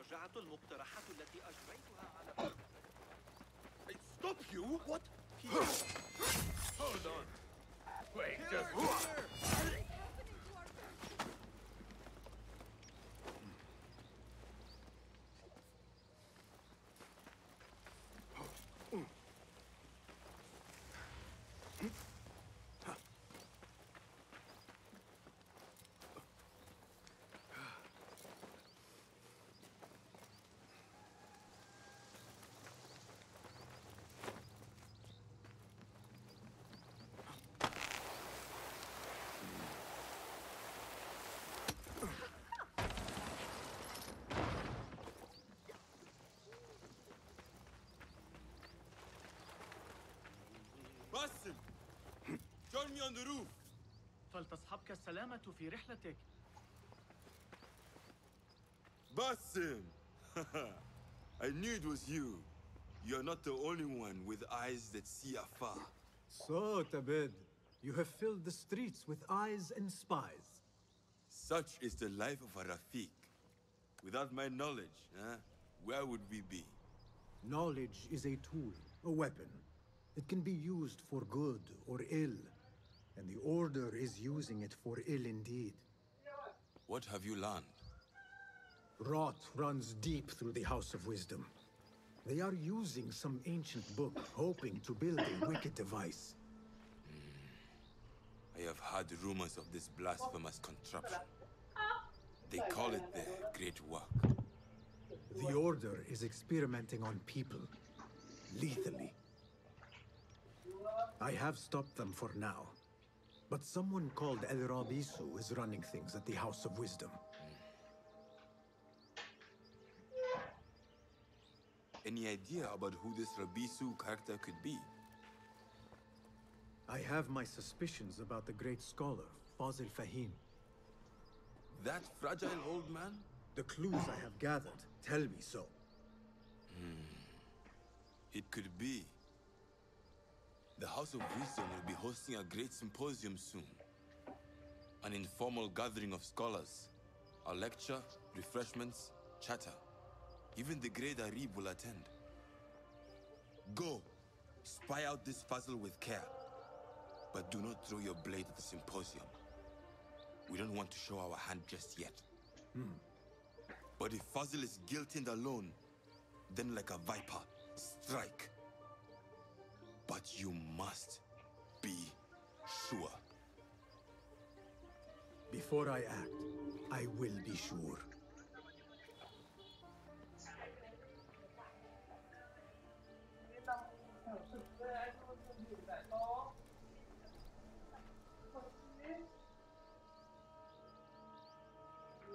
المراجعة المقترحة التي أجريتها على Stop you! What? Hold on. Wait, just... Basim! Join me on the roof! فلتصحبك السلامة في رحلتك. Basim! I knew it was you. You're not the only one with eyes that see afar. So, Tabid, you have filled the streets with eyes and spies. Such is the life of a Rafiq. Without my knowledge, where would we be? Knowledge is a tool, a weapon. It can be used for good or ill, and the Order is using it for ill indeed. What have you learned? Rot runs deep through the House of Wisdom. They are using some ancient book, hoping to build a wicked device. I have heard rumors of this blasphemous contraption. They call it the Great Work. The Order is experimenting on people, lethally. I have stopped them for now, but someone called El-Rabisu is running things at the House of Wisdom. Any idea about who this Rabisu character could be? I have my suspicions about the great scholar, Fazil Fahim. That fragile old man? The clues I have gathered tell me so. It could be. The House of Wisdom will be hosting a great symposium soon. An informal gathering of scholars. A lecture, refreshments, chatter. Even the great Arib will attend. Go, spy out this puzzle with care. But do not throw your blade at the symposium. We don't want to show our hand just yet. But if Fazil is guilty and alone, then like a viper, strike. But you must be sure. Before I act, I will be sure.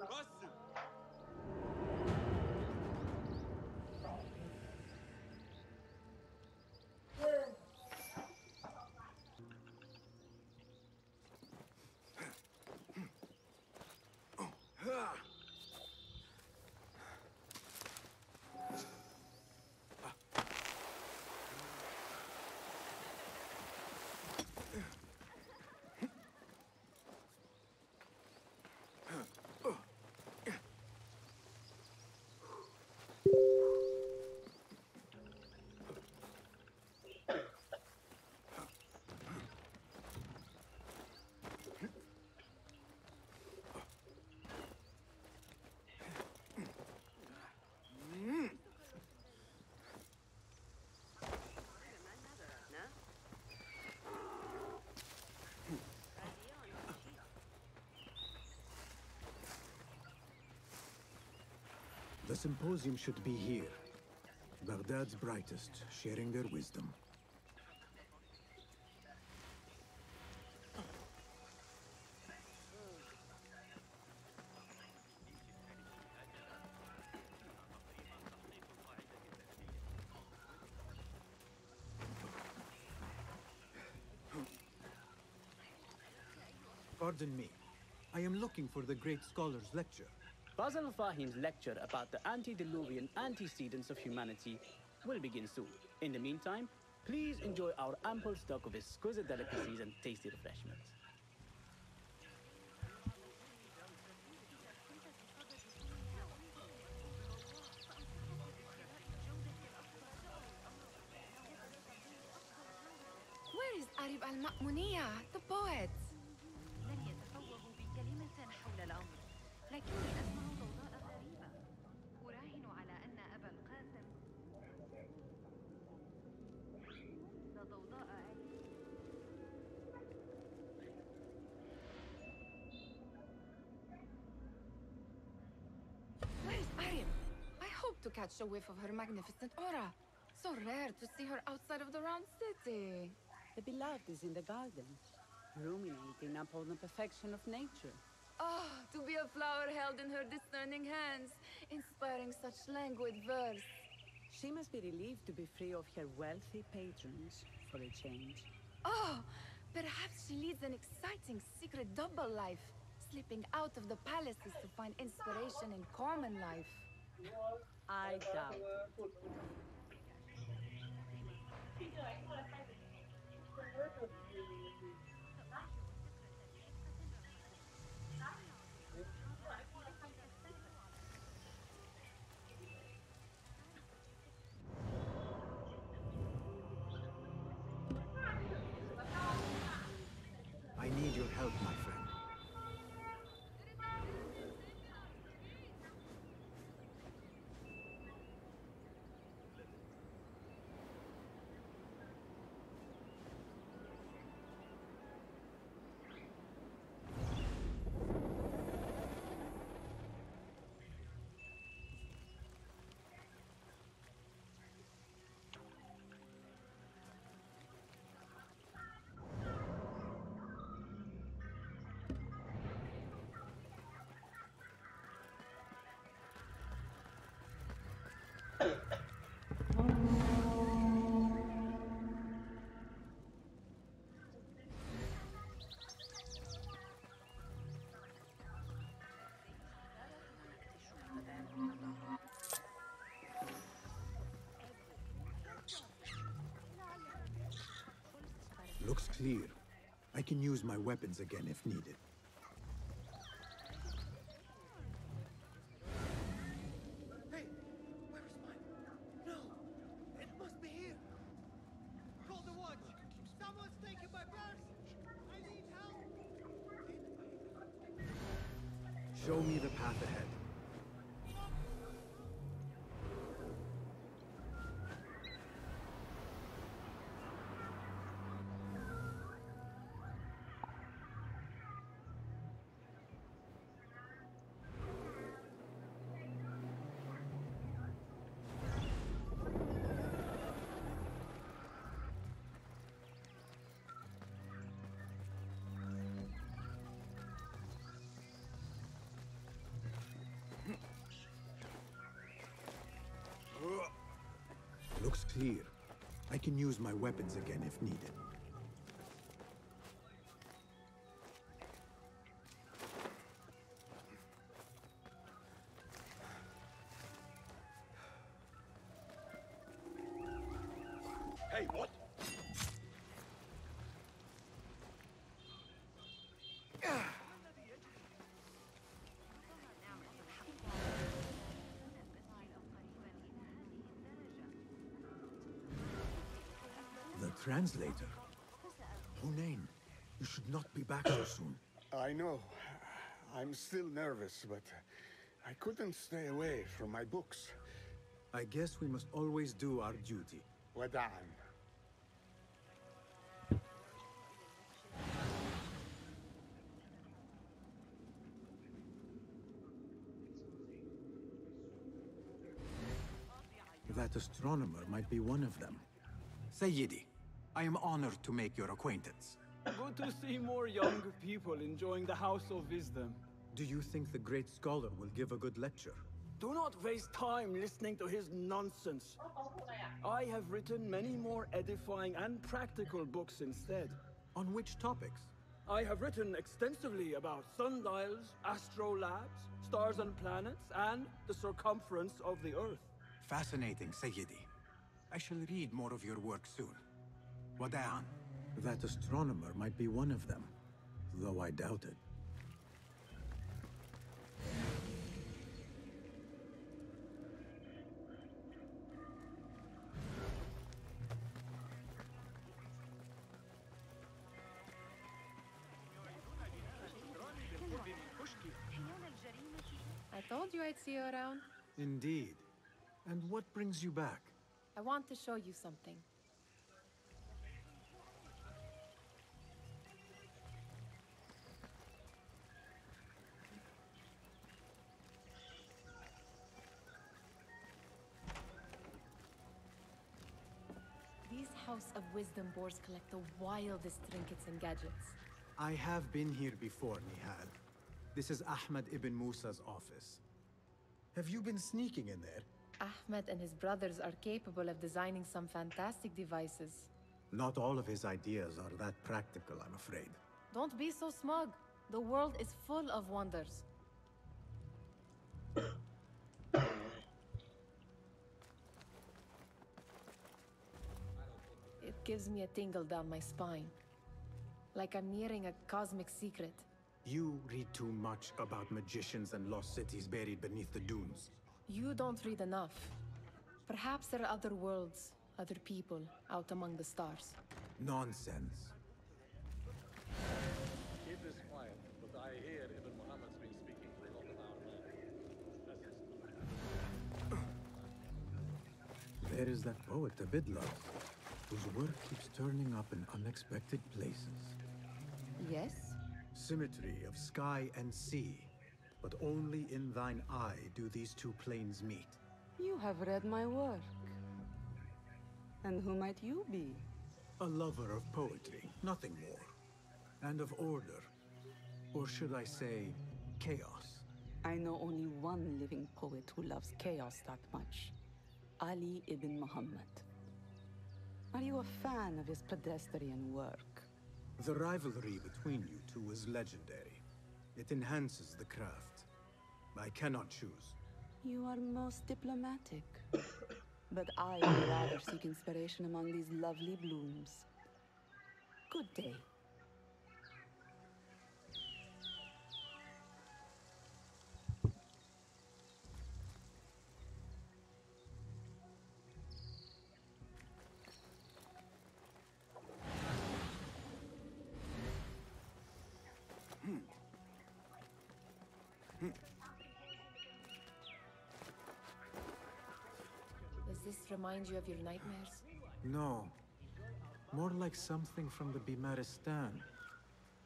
Basim! The symposium should be here. Baghdad's brightest, sharing their wisdom. Pardon me. I am looking for the great scholar's lecture. Fazl Fahim's lecture about the antediluvian antecedents of humanity will begin soon. In the meantime, please enjoy our ample stock of exquisite delicacies and tasty refreshments. الكتاب المأمونية, the poet. لن يتفوهوا بكلمة حول الأمر، لكني أسمع ضوضاء غريبة. أراهن على أن أبا القاسم ضوضاء Where's Arim? I hope to catch a whiff of her magnificent aura. So rare to see her outside of the round city. The beloved is in the garden, ruminating upon the perfection of nature. Oh, to be a flower held in her discerning hands, inspiring such languid verse. She must be relieved to be free of her wealthy patrons, for a change. Oh, perhaps she leads an exciting secret double life, slipping out of the palaces to find inspiration in common life. I doubt it. I need your help, my friend. Looks clear. I can use my weapons again if needed. Hey, where is mine? No, it must be here. Call the watch. Someone's taking my purse. I need help. Show me the path ahead. Looks clear. I can use my weapons again if needed. Hey, what? The translator. Hunain, you should not be back so soon. I know. I'm still nervous, but I couldn't stay away from my books. I guess we must always do our duty. Wada'an. That astronomer might be one of them. Sayyidi, I am honored to make your acquaintance. Good to see more young people enjoying the House of Wisdom. Do you think the great scholar will give a good lecture? Do not waste time listening to his nonsense. I have written many more edifying and practical books instead. On which topics? I have written extensively about sundials, astrolabes, stars and planets, and the circumference of the Earth. Fascinating, Sayyidi. I shall read more of your work soon. Wada'an. That astronomer might be one of them, though I doubt it. told you I'd see you around. Indeed. And what brings you back? I want to show you something. These House of Wisdom boards collect the wildest trinkets and gadgets. I have been here before, Nehal. This is Ahmed ibn Musa's office. Have you been sneaking in there? Ahmed and his brothers are capable of designing some fantastic devices. Not all of his ideas are that practical, I'm afraid. Don't be so smug. The world is full of wonders. It gives me a tingle down my spine. Like I'm nearing a cosmic secret. You read too much about magicians and lost cities buried beneath the dunes. You don't read enough. Perhaps there are other worlds, other people, out among the stars. Nonsense. Keep this quiet, but I hear Ibn Muhammad's been speaking to a lot of our men. There is that poet Abid loves, whose work keeps turning up in unexpected places. Yes? Symmetry of sky and sea, but only in thine eye do these two planes meet. You have read my work. And who might you be? A lover of poetry, nothing more. And of order. Or should I say, chaos. I know only one living poet who loves chaos that much. Ali ibn Muhammad. Are you a fan of his pedestrian work? The rivalry between you two is legendary. It enhances the craft. I cannot choose. You are most diplomatic. But I would rather seek inspiration among these lovely blooms. Good day. Does this remind you of your nightmares? No. More like something from the Bimaristan.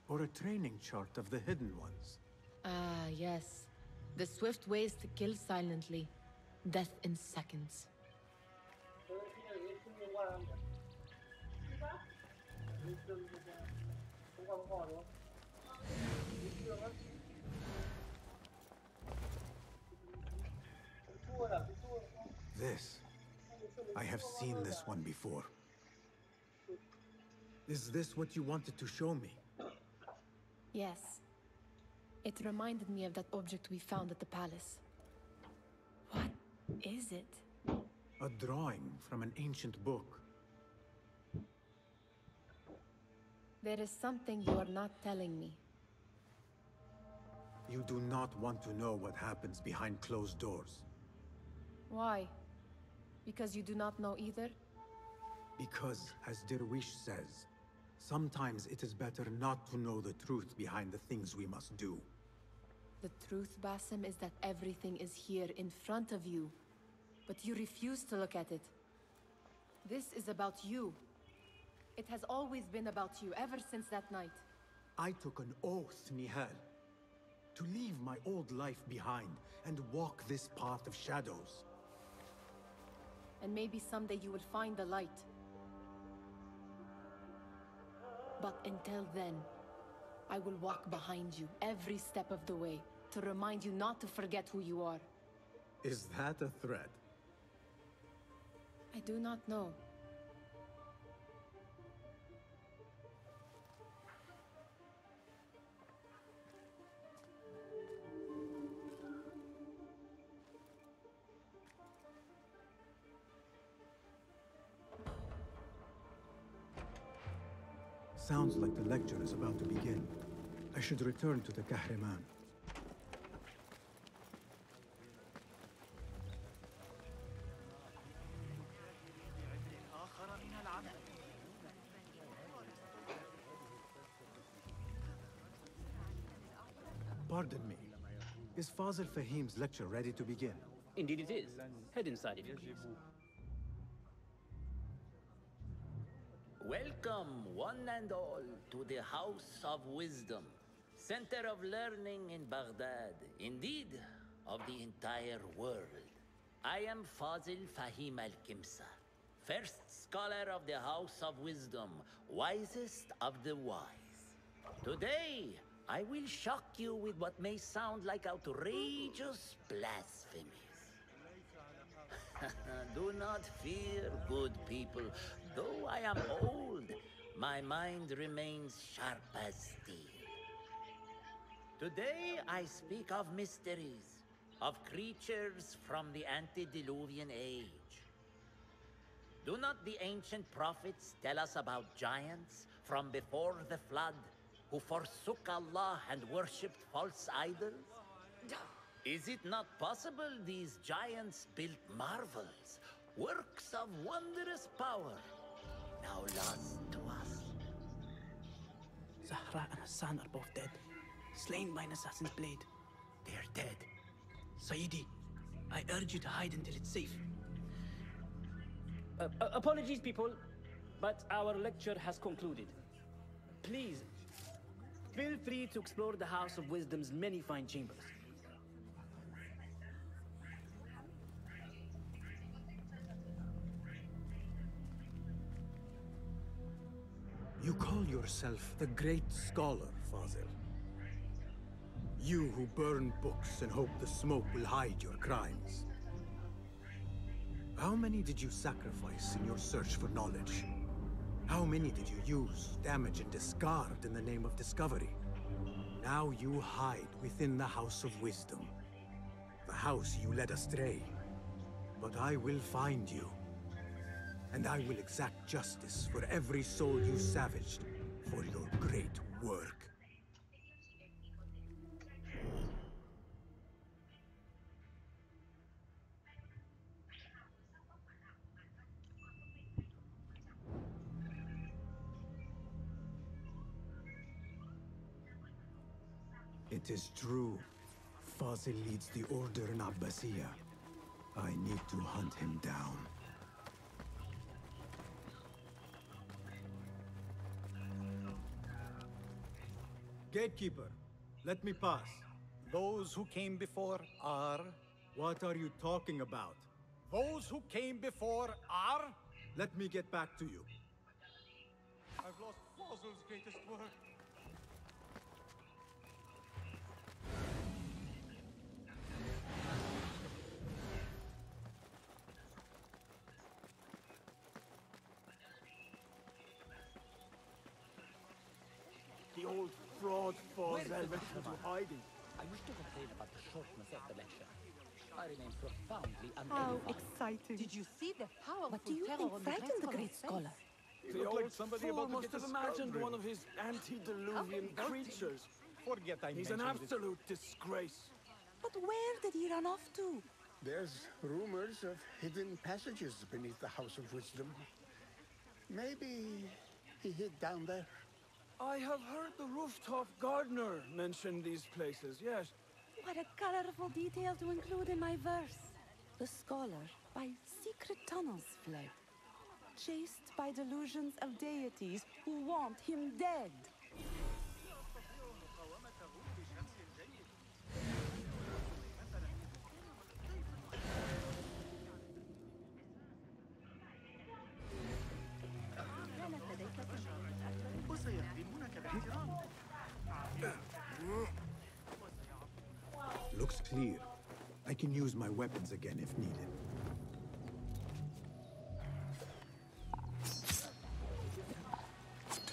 Or a training chart of the Hidden Ones. Ah, yes. The swift ways to kill silently. Death in seconds. This. I have seen this one before. Is this what you wanted to show me? Yes. It reminded me of that object we found at the palace. What is it? A drawing from an ancient book. There is something you are not telling me. You do not want to know what happens behind closed doors. Why? Because you do not know either? Because, as Derwish says, sometimes it is better not to know the truth behind the things we must do. The truth, Basim, is that everything is here in front of you. But you refuse to look at it. This is about you. It has always been about you, ever since that night. I took an oath, Nehal, to leave my old life behind and walk this path of shadows. And maybe someday you will find the light. But until then, I will walk behind you every step of the way to remind you not to forget who you are. Is that a threat? I do not know. Sounds like the lecture is about to begin. I should return to the Kahraman. Pardon me. Is Fazil Fahim's lecture ready to begin? Indeed it is. Head inside if you please. Welcome, one and all, to the House of Wisdom, center of learning in Baghdad, indeed, of the entire world. I am Fazil Fahim al-Kimsa, first scholar of the House of Wisdom, wisest of the wise. Today, I will shock you with what may sound like outrageous blasphemies. Do not fear, good people. Though I am old, my mind remains sharp as steel. Today I speak of mysteries, of creatures from the antediluvian age. Do not the ancient prophets tell us about giants from before the flood who forsook Allah and worshipped false idols? Is it not possible these giants built marvels, works of wondrous power, now lost to us? Zahra and Hassan are both dead, slain by an assassin's blade. They're dead. Sayyidi, I urge you to hide until it's safe. Apologies, people, but our lecture has concluded. Please, feel free to explore the House of Wisdom's many fine chambers. You call yourself the great scholar, Fazil. You who burn books and hope the smoke will hide your crimes. How many did you sacrifice in your search for knowledge? How many did you use, damage, and discard in the name of discovery? Now you hide within the House of Wisdom. The house you led astray. But I will find you. And I will exact justice for every soul you savaged for your great work. It is true. Fazil leads the order in Abbasiyah. I need to hunt him down. Gatekeeper, let me pass. Those who came before are... What are you talking about? Those who came before are... Let me get back to you. I've lost Fazil's greatest work. The old fraud Fazil went into hiding. I wish to complain about the shortness of the lecture. I remain profoundly How unedified. exciting. Did you see the powerful What do you terror think on frightened the the great scholar? The old fool must have imagined one of his antediluvian creatures. Forget I He's an mentioned it. absolute disgrace. But where did he run off to? There's rumors of hidden passages beneath the House of Wisdom. Maybe he hid down there. I have heard the rooftop gardener mention these places, yes. What a colorful detail to include in my verse. The scholar, by secret tunnels fled, chased by delusions of deities who want him dead. Looks clear. I can use my weapons again if needed.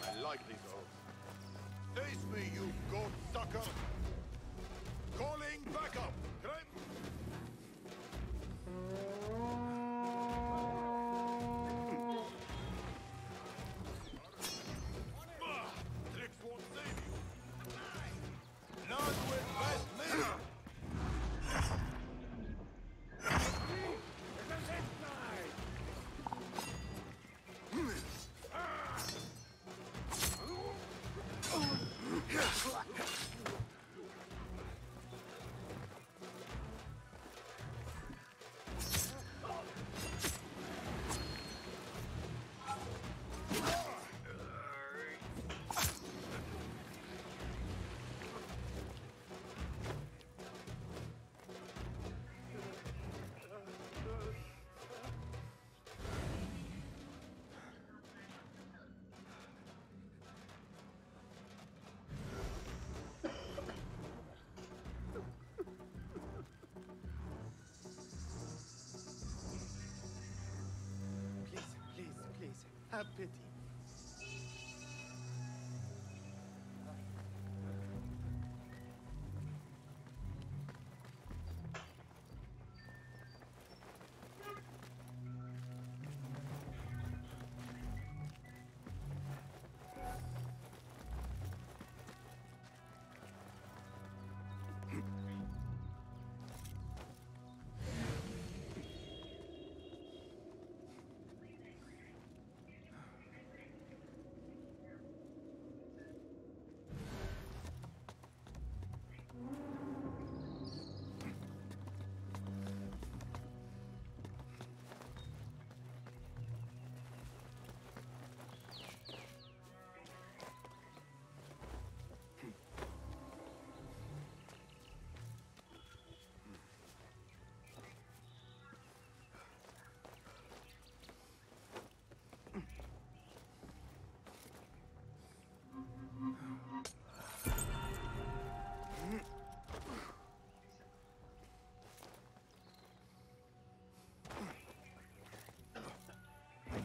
I like these oaths. Face me, you goat sucker! Calling backup! Crime! Tricks won't save you! None with best leader! Have pity.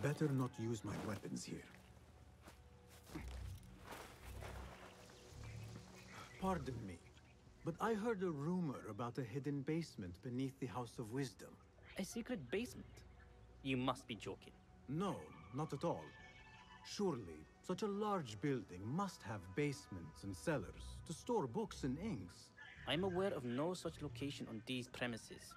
Better not use my weapons here. Pardon me, but I heard a rumor about a hidden basement beneath the House of Wisdom. A secret basement? You must be joking. No, not at all. Surely, such a large building must have basements and cellars to store books and inks. I'm aware of no such location on these premises.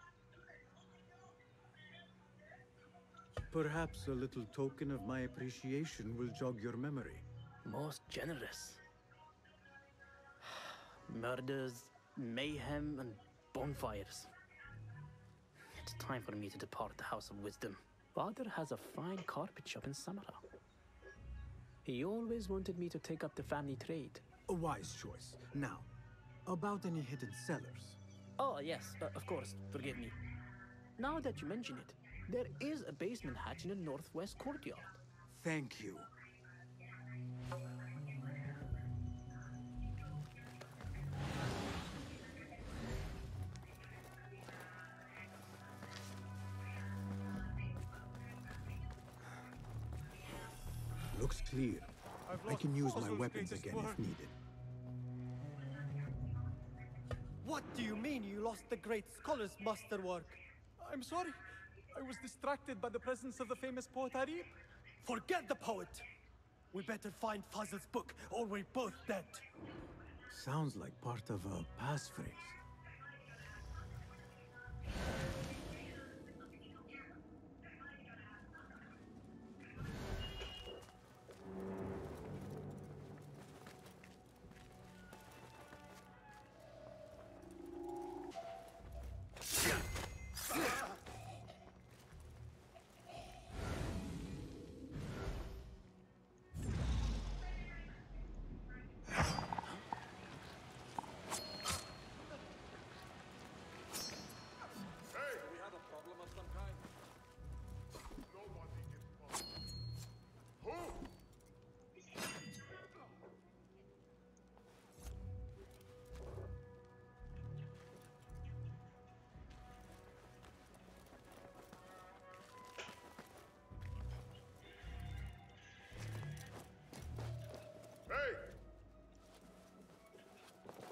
Perhaps a little token of my appreciation will jog your memory. Most generous. Murders, mayhem, and bonfires. It's time for me to depart the House of Wisdom. Father has a fine carpet shop in Samara. He always wanted me to take up the family trade. A wise choice. Now, about any hidden cellars? Oh, yes, of course. Forgive me. Now that you mention it, there is a basement hatch in the northwest courtyard. Thank you. Looks clear. I can use my weapons again if needed. What do you mean you lost the great scholar's masterwork? I'm sorry. I was distracted by the presence of the famous poet Arib. Forget the poet! We better find Fazl's book, or we're both dead. Sounds like part of a passphrase.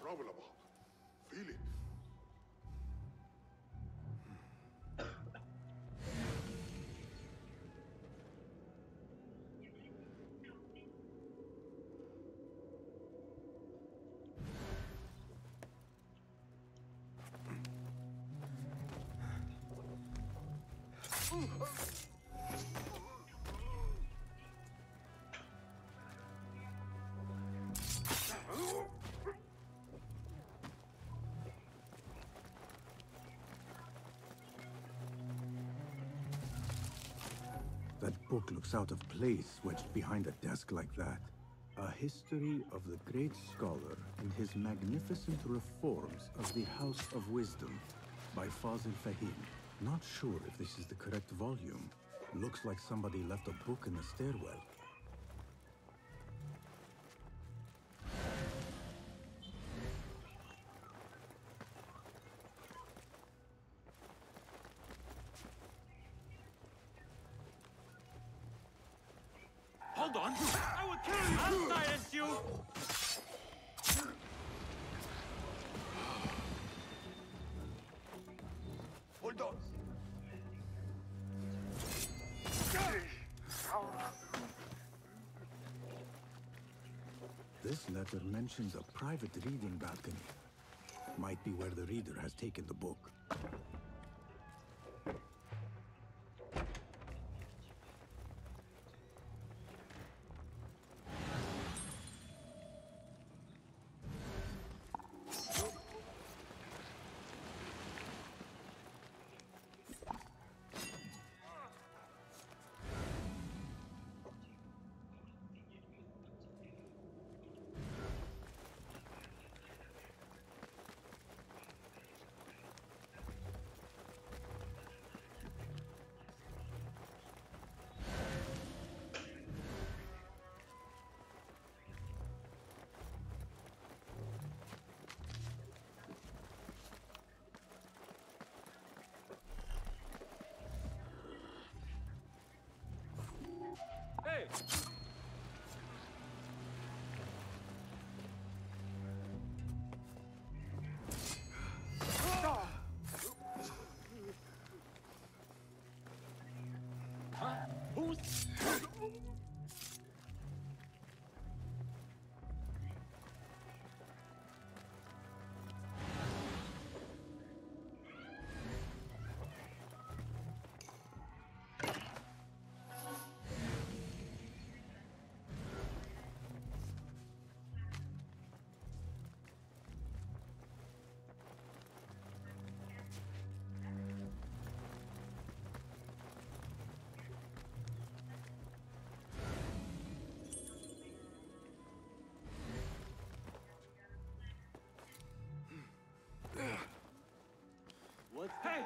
Trouble about. Feel it. That book looks out of place wedged behind a desk like that. A history of the great scholar and his magnificent reforms of the House of Wisdom by Fazil Fahim. Not sure if this is the correct volume. Looks like somebody left a book in the stairwell. on! I will kill you! I'll silence you! Hold on. This letter mentions a private reading balcony. Might be where the reader has taken the book. Hey! What? Hey!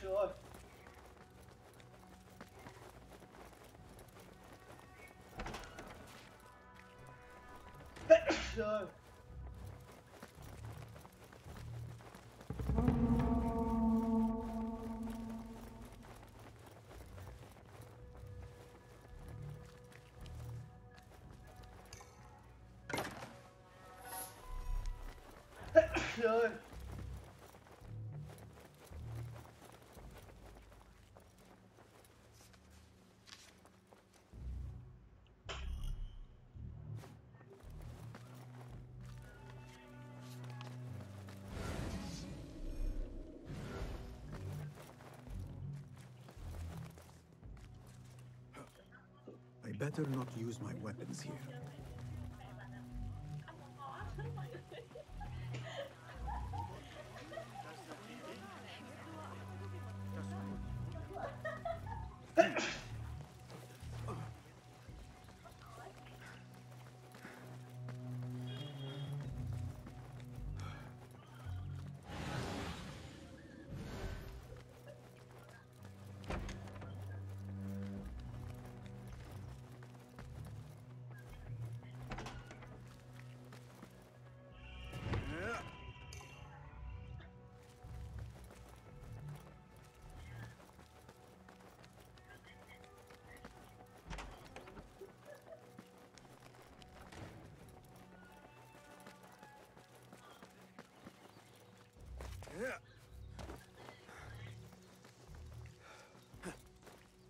Sure. Sure. Sure. I better not use my weapons here.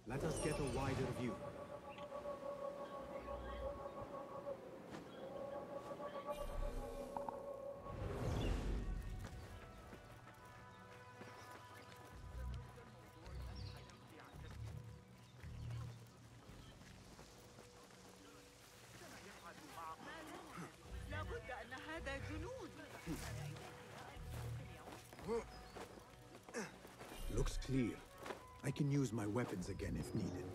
Let us get a wider view. لابد أن هذا جنود. Looks clear. I can use my weapons again if needed.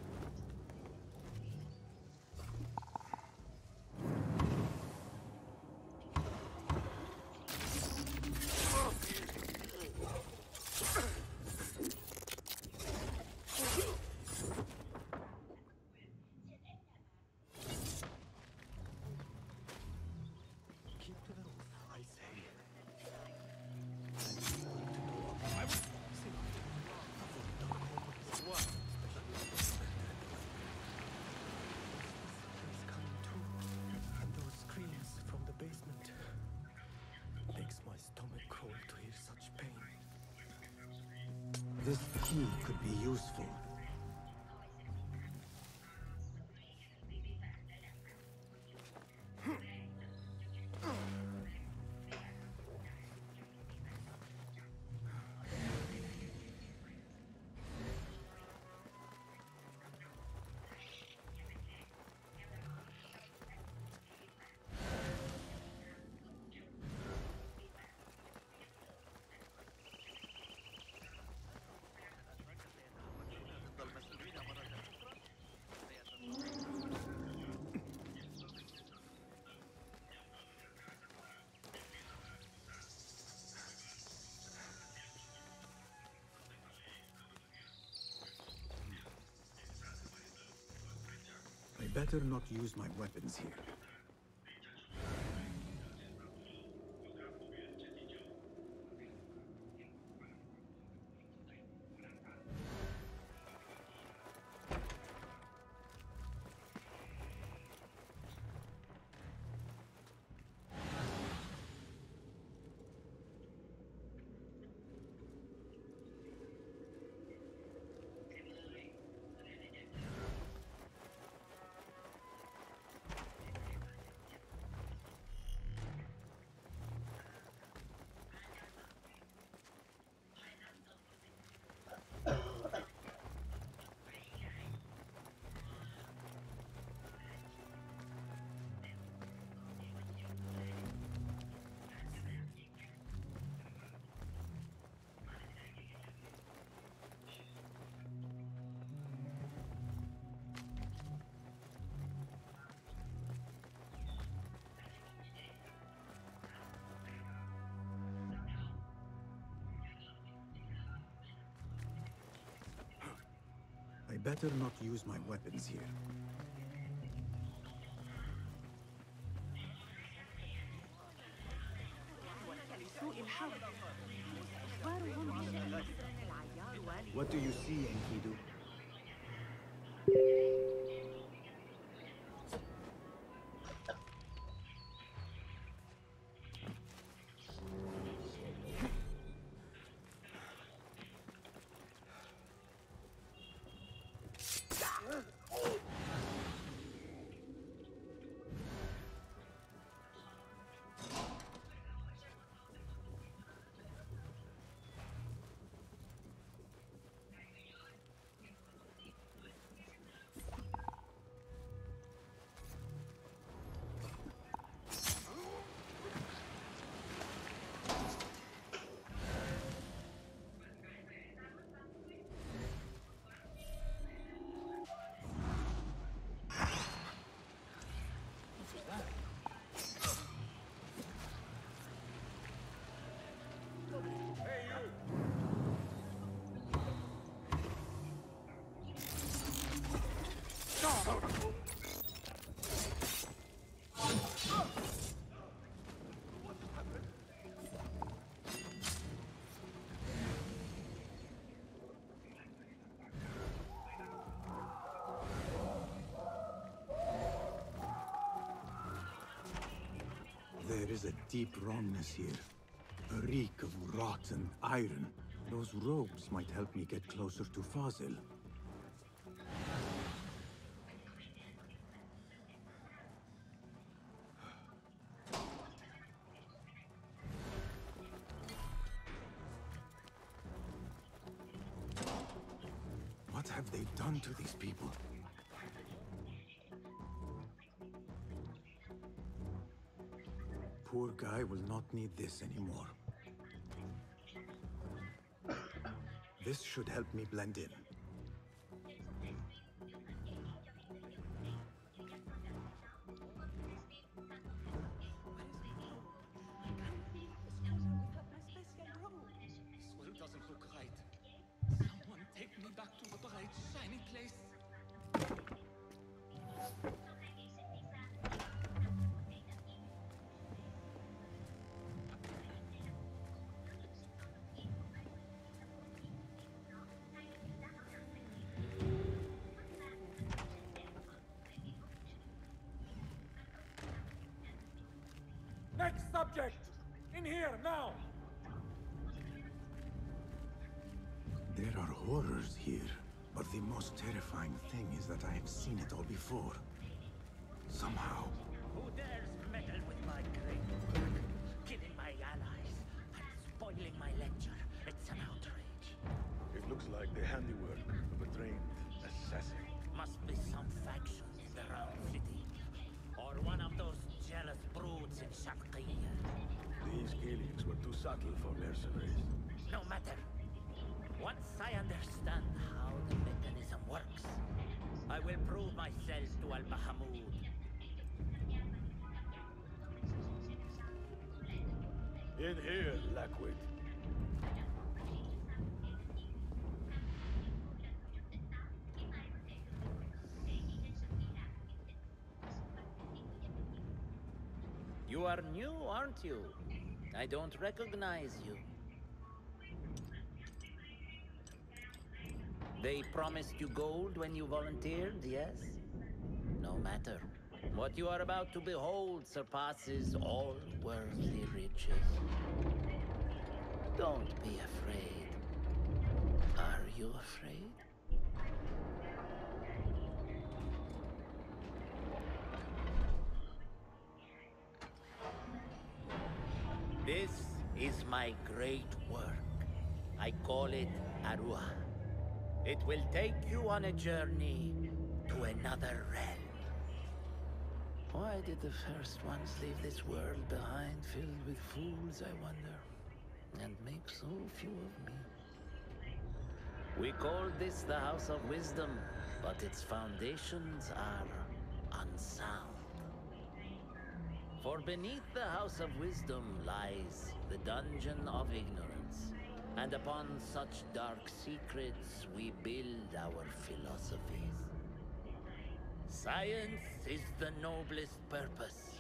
This key could be useful. I better not use my weapons here. I better not use my weapons here. What do you see, Enkidu? There is a deep wrongness here. A reek of rotten iron. Those robes might help me get closer to Fazil. What have they done to these people? Poor guy will not need this anymore. This should help me blend in. This world doesn't look right. Someone take me back to the bright, shiny place. Next subject! In here, now! There There are horrors here, but the most terrifying thing is that I have seen it all before. Somehow. Who dares meddle with my great work, killing my allies and spoiling my lecture? It's an outrage. It looks like the handiwork of a trained assassin. Must be some faction in the Round City, or one of those jealous broods in Sharqiyya. These Caliphs were too subtle for mercenaries. No matter. Once I understand how the mechanism works, I will prove myself to Al-Bahamud. In here, Lackwit. You are new, aren't you? I don't recognize you. They promised you gold when you volunteered, yes? No matter. What you are about to behold surpasses all worldly riches. Don't be afraid. Are you afraid? This is my great work. I call it Aruah. It will take you on a journey to another realm. Why did the first ones leave this world behind filled with fools, I wonder, and make so few of me? We call this the House of Wisdom, but its foundations are unsound. For beneath the House of Wisdom lies the Dungeon of Ignorance, and upon such dark secrets we build our philosophies. Science is the noblest purpose.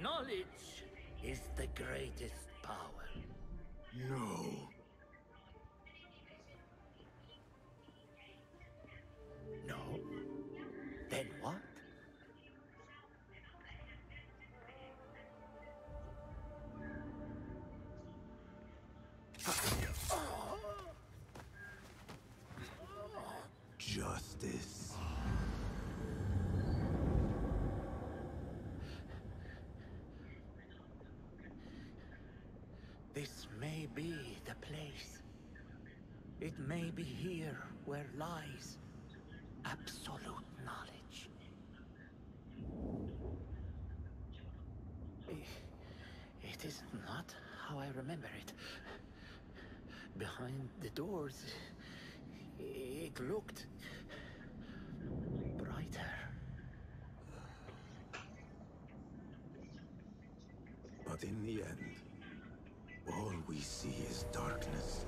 Knowledge is the greatest power. No. No? Then what? Justice. This may be the place. It may be here where lies absolute knowledge. It is not how I remember it. Behind the doors, it looked brighter. But in the end, all we see is darkness.